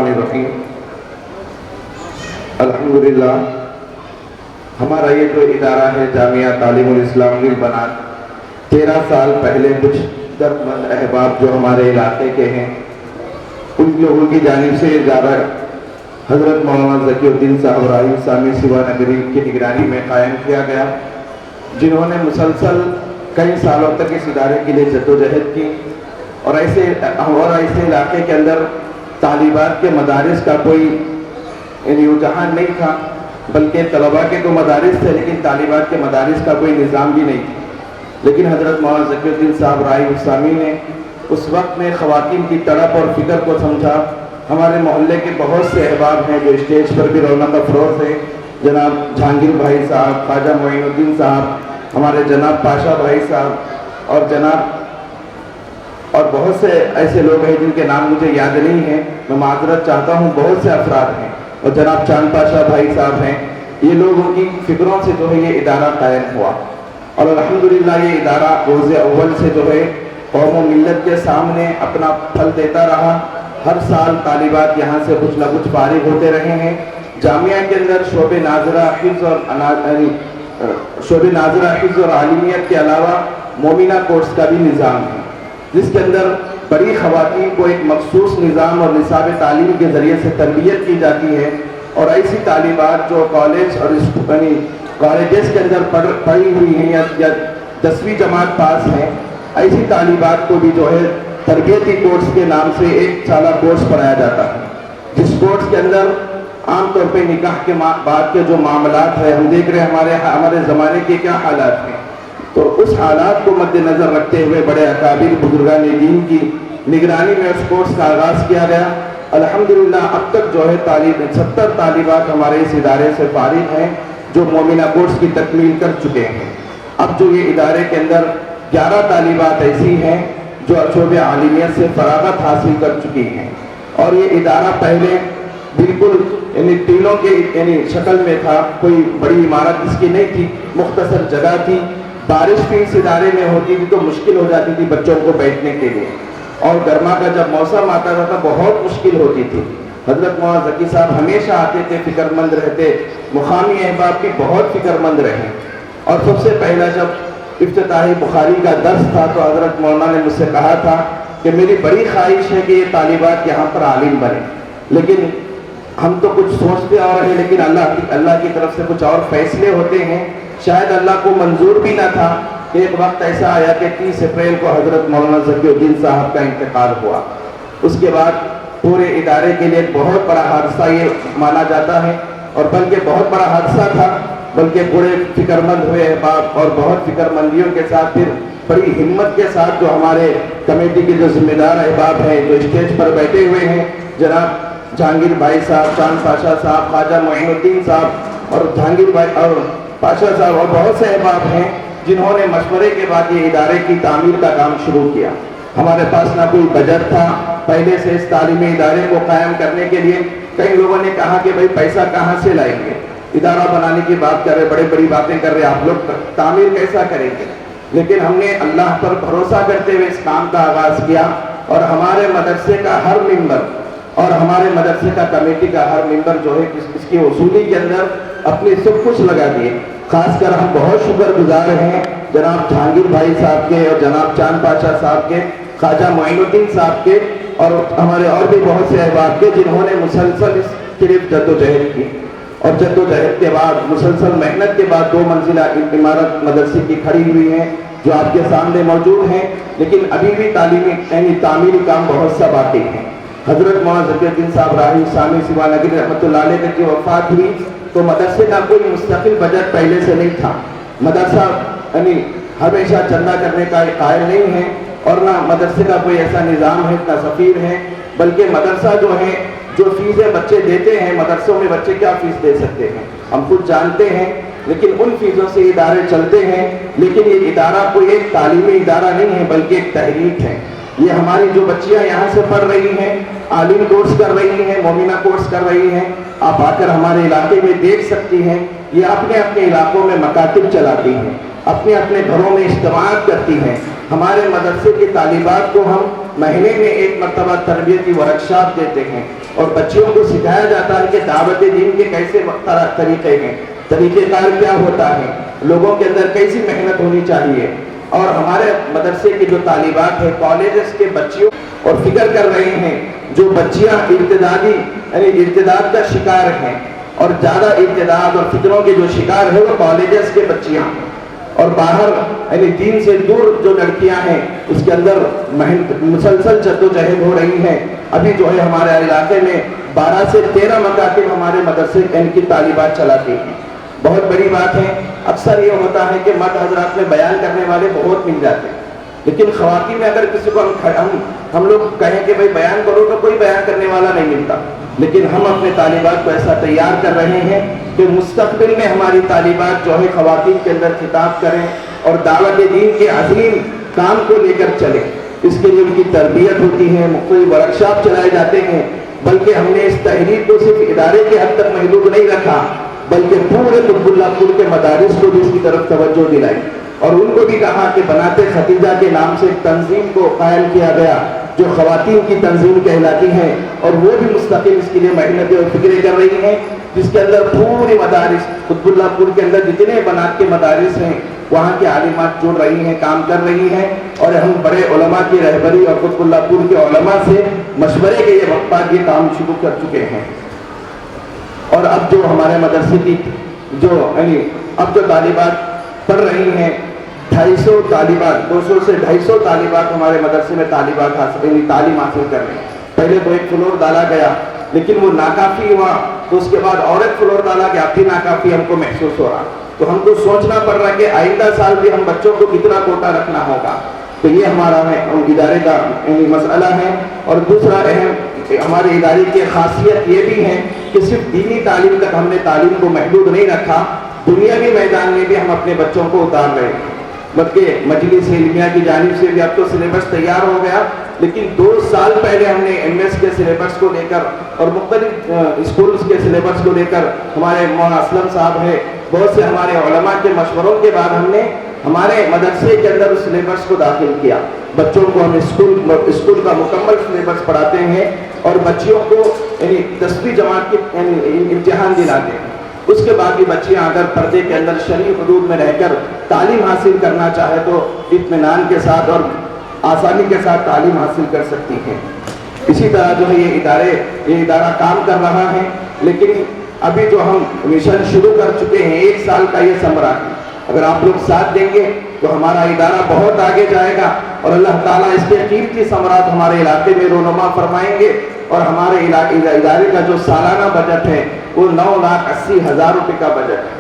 الرحمن الرحیم۔ الحمدللہ ہمارا یہ جو ادارہ ہے جامعہ تعلیم الاسلام للبنات 13 سال پہلے کچھ دردمند احباب جو ہمارے علاقے کے ہیں ان لوگوں کی جانب سے ادارہ حضرت مولانا ذکی الدین صاحب راہی سامی سیوا نگری کی نگرانی میں قائم کیا گیا، جنہوں نے مسلسل کئی سالوں تک اس ادارے کے لیے جدوجہد کی اور ایسے علاقے کے اندر طالبات کے مدارس کا کوئی رجحان نہیں تھا، بلکہ طلباء کے تو مدارس تھے لیکن طالبات کے مدارس کا کوئی نظام بھی نہیں تھا۔ لیکن حضرت مولانا ذکی الدین صاحب راہی سامی نے اس وقت میں خواتین کی تڑپ اور فکر کو سمجھا۔ ہمارے محلے کے بہت سے احباب ہیں جو اسٹیج پر بھی رونق افروز ہیں، جناب جہانگیر بھائی صاحب، خواجہ معین الدین صاحب، ہمارے جناب پاشا بھائی صاحب اور بہت سے ایسے لوگ ہیں جن کے نام مجھے یاد نہیں ہیں، میں معذرت چاہتا ہوں، بہت سے افراد ہیں اور جناب چاند پاشا بھائی صاحب ہیں۔ یہ لوگوں کی فکروں سے جو ہے یہ ادارہ قائم ہوا اور الحمدللہ یہ ادارہ روز اول سے جو ہے قوم و ملت کے سامنے اپنا پھل دیتا رہا۔ ہر سال طالبات یہاں سے کچھ نہ کچھ فارغ ہوتے رہے ہیں۔ جامعہ کے اندر شعبہ ناظرہ حفظ اور عالمیت کے علاوہ مومنہ کورس کا بھی نظام ہے، جس کے اندر بڑی خواتین کو ایک مخصوص نظام اور نصاب تعلیم کے ذریعے سے تربیت کی جاتی ہے، اور ایسی طالبات جو کالج اور کالجز کے اندر پڑھی ہوئی ہیں یا 10ویں جماعت پاس ہیں، ایسی طالبات کو بھی جو ہے تربیتی کورس کے نام سے 1 سالہ کورس پڑھایا جاتا ہے، جس کورس کے اندر عام طور پہ نکاح کے بعد کے جو معاملات ہیں، ہم دیکھ رہے ہیں ہمارے زمانے کے کیا حالات ہیں، تو اس حالات کو مد نظر رکھتے ہوئے بڑے اکابر بزرگان دین کی نگرانی میں اس کورس کا آغاز کیا گیا۔ الحمدللہ اب تک جو ہے 70 طالبات ہمارے اس ادارے سے فارغ ہیں جو مومنہ کورس کی تکمیل کر چکے ہیں۔ اب جو یہ ادارے کے اندر 11 طالبات ایسی ہیں جو شعبہ عالمیت سے فراغت حاصل کر چکی ہیں، اور یہ ادارہ پہلے بالکل ٹیلوں کے شکل میں تھا، کوئی بڑی عمارت اس کی نہیں تھی، مختصر جگہ تھی، بارش بھی اس ادارے میں ہوتی تھی تو مشکل ہو جاتی تھی بچوں کو بیٹھنے کے لیے، اور گرما کا جب موسم آتا تھا تو بہت مشکل ہوتی تھی۔ حضرت مولانا ذکی صاحب ہمیشہ آتے تھے، فکر مند رہتے، مقامی احباب بھی بہت فکر مند رہے، اور سب سے پہلا جب افتتاحی بخاری کا درس تھا تو حضرت مولانا نے مجھ سے کہا تھا کہ میری بڑی خواہش ہے کہ یہ طالبات یہاں پر عالم بنے، لیکن ہم تو کچھ سوچتے اور ہیں لیکن اللہ کی طرف سے کچھ اور فیصلے ہوتے ہیں، شاید اللہ کو منظور بھی نہ تھا۔ ایک وقت ایسا آیا کہ 30 اپریل کو حضرت مولانا ذکی الدین صاحب کا انتقال ہوا۔ اس کے بعد پورے ادارے کے لیے ایک بہت بڑا حادثہ یہ مانا جاتا ہے، اور بلکہ بہت بڑا حادثہ تھا، بلکہ بڑے فکر مند ہوئے احباب اور بہت فکر مندیوں کے ساتھ پھر بڑی ہمت کے ساتھ جو ہمارے کمیٹی کے جو ذمہ دار احباب ہیں جو اسٹیج پر بیٹھے ہوئے ہیں، جناب جہانگیر بھائی صاحب، چاند پاشا صاحب، خواجہ معین الدین صاحب اور جہانگیر بھائی اور پاشا صاحب اور بہت سے احباب ہیں جنہوں نے مشورے کے بعد یہ ادارے کی تعمیر کا کام شروع کیا۔ ہمارے پاس نہ کوئی بجٹ تھا پہلے سے اس تعلیمی ادارے کو قائم کرنے کے لیے۔ کئی لوگوں نے کہا کہ بھائی پیسہ کہاں سے لائیں گے، ادارہ بنانے کی بات کر رہے، بڑی باتیں کر رہے، آپ لوگ تعمیر کیسا کریں گے؟ لیکن ہم نے اللہ پر بھروسہ کرتے ہوئے اس کام کا آغاز کیا، اور ہمارے مدرسے کا ہر ممبر اور ہمارے مدرسے کا کمیٹی کا ہر ممبر جو ہے اس کی وصولی کے اندر اپنی سب کچھ لگا دیے۔ خاص کر ہم بہت شکر گزار ہیں جناب جہانگیر بھائی صاحب کے اور جناب چاند پاشا صاحب کے، خواجہ معین الدین صاحب کے، اور ہمارے اور بھی بہت سے احباب کے، جنہوں نے مسلسل اس کے لیے جدوجہد کی، اور جدوجہد کے بعد مسلسل محنت کے بعد 2 منزلہ عمارت مدرسے کی کھڑی ہوئی ہیں جو آپ کے سامنے موجود ہیں، لیکن ابھی بھی تعمیری کام بہت سا باقی ہے۔ حضرت مولانا ذکی الدین صاحب راہی سامی سیوا نگری رحمۃ اللہ علیہ کی وفات ہوئی تو مدرسے کا کوئی مستقل بجٹ پہلے سے نہیں تھا۔ مدرسہ ہمیشہ چندہ کرنے کا قائل نہیں ہے، اور نہ مدرسے کا کوئی ایسا نظام ہے، نہ سفیر ہے، بلکہ مدرسہ جو ہے جو فیسیں بچے دیتے ہیں، مدرسوں میں بچے کیا فیس دے سکتے ہیں ہم خود جانتے ہیں، لیکن ان فیسوں سے ادارے چلتے ہیں۔ لیکن یہ ادارہ کوئی ایک تعلیمی ادارہ نہیں ہے بلکہ ایک تحریک ہے۔ یہ ہماری جو بچیاں یہاں سے پڑھ رہی ہیں، عالم کورس کر رہی ہیں، مومنہ کورس کر رہی ہیں، آپ آ کر ہمارے علاقے میں دیکھ سکتی ہیں، یہ اپنے اپنے علاقوں میں مکاتب چلاتی ہیں، اپنے اپنے گھروں میں اجتماعات کرتی ہیں۔ ہمارے مدرسے کی طالبات کو ہم مہینے میں 1 مرتبہ تربیتی ورکشاپ دیتے ہیں، اور بچیوں کو سکھایا جاتا ہے کہ دعوت دین کے کیسے طریقے ہیں، طریقہ کار کیا ہوتا ہے، لوگوں کے اندر کیسی محنت ہونی چاہیے. اور ہمارے مدرسے کی جو طالبات ہیں کالجز کے بچیوں اور فکر کر رہے ہیں جو بچیاں ارتداد کا شکار ہیں، اور زیادہ ارتداد اور فتنوں کے جو شکار ہیں وہ کالجز کے بچیاں، اور باہر دین سے دور جو لڑکیاں ہیں اس کے اندر مسلسل جدوجہد ہو رہی ہیں. ابھی جو ہے ہمارے علاقے میں 12 سے 13 مکاتب ہمارے مدرسے کی طالبات چلاتی ہیں. بہت بڑی بات ہے. اکثر یہ ہوتا ہے کہ مرد حضرات میں بیان کرنے والے بہت مل جاتے ہیں، لیکن خواتین میں اگر کسی کو ہم لوگ کہیں کہ بھائی بیان کرو تو کوئی بیان کرنے والا نہیں ملتا. لیکن ہم اپنے طالبات کو ایسا تیار کر رہے ہیں کہ مستقبل میں ہماری طالبات جو ہے خواتین کے اندر خطاب کریں اور دعوت دین کے عظیم کام کو لے کر چلیں. اس کے لیے ان کی تربیت ہوتی ہے، مختلف ورکشاپ چلائے جاتے ہیں. بلکہ ہم نے اس تحریک کو صرف ادارے کے حد تک محدود نہیں رکھا، بلکہ پورے قطب اللہ پور کے مدارس کو بھی اس کی طرف توجہ دلائی، اور ان کو بھی کہا کہ بنات ختیجہ کے نام سے ایک تنظیم کو قائم کیا گیا جو خواتین کی تنظیم کہلاتی ہے، اور وہ بھی مستقل اس کے لیے محنتیں اور فکریں کر رہی ہیں، جس کے اندر پورے مدارس قطب اللہ پور کے اندر جتنے بنات کے مدارس ہیں وہاں کے عالمات جڑ رہی ہیں، کام کر رہی ہیں. اور ہم بڑے علماء کی رہبری اور قطب اللہ پور کے علماء سے مشورے کے یہ وقت بعد یہ کام شروع کر چکے ہیں. اور اب جو ہمارے مدرسے کی اب جو طالبات پڑھ رہی ہیں 250 طالبات 200 سے 250 طالبات ہمارے مدرسے میں تعلیم حاصل کر رہے ہیں. پہلے تو ایک فلور ڈالا گیا لیکن وہ ناکافی ہوا، تو اس کے بعد اور ایک فلور ڈالا گیا، اب بھی ناکافی ہم کو محسوس ہو رہا. تو ہم کو سوچنا پڑ رہا ہے کہ آئندہ سال بھی ہم بچوں کو کتنا کوٹا رکھنا ہوگا. تو یہ ہمارا ادارے کا مسئلہ ہے. اور دوسرا اہم ہمارے ادارے کی خاصیت یہ بھی ہے کہ صرف دینی تعلیم تک ہم نے تعلیم کو محدود نہیں رکھا، دنیاوی میدان میں بھی ہم اپنے بچوں کو اتار رہے ہیں. بلکہ مجلس علمیہ کی جانب سے بھی اب تو سلیبس تیار ہو گیا، لیکن 2 سال پہلے ہم نے ایم ایس کے سلیبس کو لے کر اور مختلف اسکولز کے سلیبس کو لے کر ہمارے مولانا اسلم صاحب ہے، بہت سے ہمارے علماء کے مشوروں کے بعد ہم نے ہمارے مدرسے کے اندر اس سلیبس کو داخل کیا. بچوں کو ہم اسکول کا مکمل سلیبس پڑھاتے ہیں اور بچیوں کو 10ویں جماعت کی امتحان دلاتے ہیں. اس کے بعد بھی بچیاں اگر پردے کے اندر شرعی حدود میں رہ کر تعلیم حاصل کرنا چاہے تو اطمینان کے ساتھ اور آسانی کے ساتھ تعلیم حاصل کر سکتی ہیں. اسی طرح جو ہے یہ ادارہ کام کر رہا ہے، لیکن ابھی جو ہم مشن شروع کر چکے ہیں 1 سال کا یہ ثمرہ ہے. اگر آپ لوگ ساتھ دیں گے تو ہمارا ادارہ بہت آگے جائے گا اور اللہ تعالیٰ اس کے قیمتی ثمرات ہمارے علاقے میں رونما فرمائیں گے. اور ہمارے ادارے کا جو سالانہ بجٹ ہے وہ 9,80,000 روپے کا بجٹ ہے.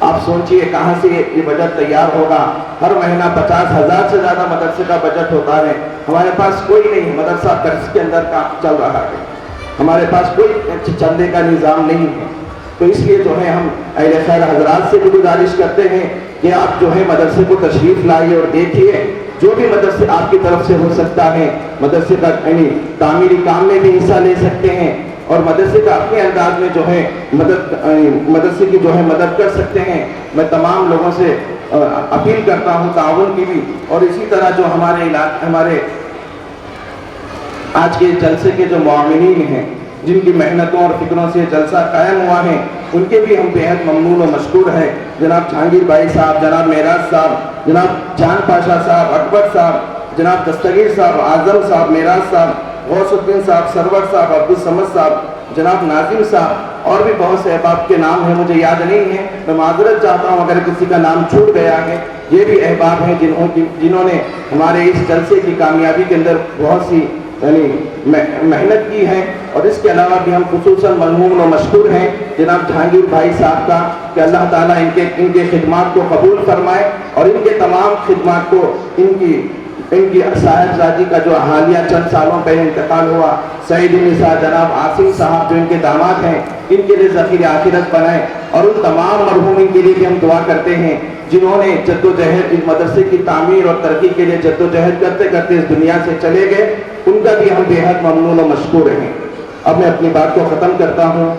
آپ سوچئے کہاں سے یہ بجٹ تیار ہوگا. ہر مہینہ 50,000 سے زیادہ مدرسے کا بجٹ ہوتا ہے. ہمارے پاس کوئی نہیں، مدرسہ قرض کے اندر کام چل رہا ہے، ہمارے پاس کوئی چندے کا نظام نہیں ہے. تو اس لیے جو ہے ہم اہل خیر حضرات سے بھی گزارش کرتے ہیں کہ آپ جو ہے مدرسے کو تشریف لائیے اور دیکھیے. جو بھی مدرسے آپ کی طرف سے ہو سکتا ہے مدرسے کا تعمیری کام میں بھی حصہ لے سکتے ہیں، اور مدرسے کا اپنے انداز میں جو ہے مدرسے کی جو ہے مدد کر سکتے ہیں. میں تمام لوگوں سے اپیل کرتا ہوں تعاون کی بھی. اور اسی طرح جو ہمارے آج کے جلسے کے جو معاونین ہیں جن کی محنتوں اور فکروں سے جلسہ قائم ہوا ہے ان کے بھی ہم بےحد ممنون و مشکور ہیں. جناب جہانگیر بھائی صاحب، جناب معراج صاحب، جناب جان پاشا صاحب، اکبر صاحب، جناب دستگیر صاحب، اعظم صاحب، معراج صاحب، غوث الدین صاحب، سرور صاحب، عبدالصمد صاحب، جناب ناظم صاحب، اور بھی بہت سے احباب کے نام ہیں مجھے یاد نہیں ہیں. میں معذرت چاہتا ہوں اگر کسی کا نام چھوٹ گیا ہے. یہ بھی احباب ہیں جنہوں نے ہمارے اس جلسے کی کامیابی کے اندر بہت سی محنت کی ہے. اور اس کے علاوہ بھی ہم خصوصاً ممنون و مشکور ہیں جناب جہانگیر بھائی صاحب کا کہ اللہ تعالیٰ ان کے خدمات کو قبول فرمائے اور ان کے تمام خدمات کو ان کی صاحبزادی کا جو حالیہ چند سالوں پہلے انتقال ہوا سعید النساء جناب عاصم صاحب جو ان کے داماد ہیں ان کے لیے ذخیر آخرت بنائے. اور ان تمام مرحومین کے لیے بھی ہم دعا کرتے ہیں جنہوں نے جدوجہد اس مدرسے کی تعمیر اور ترقی کے لیے جدوجہد کرتے کرتے اس دنیا سے چلے گئے. ان کا بھی ہم بے حد ممنون و مشکور ہیں. اب میں اپنی بات کو ختم کرتا ہوں.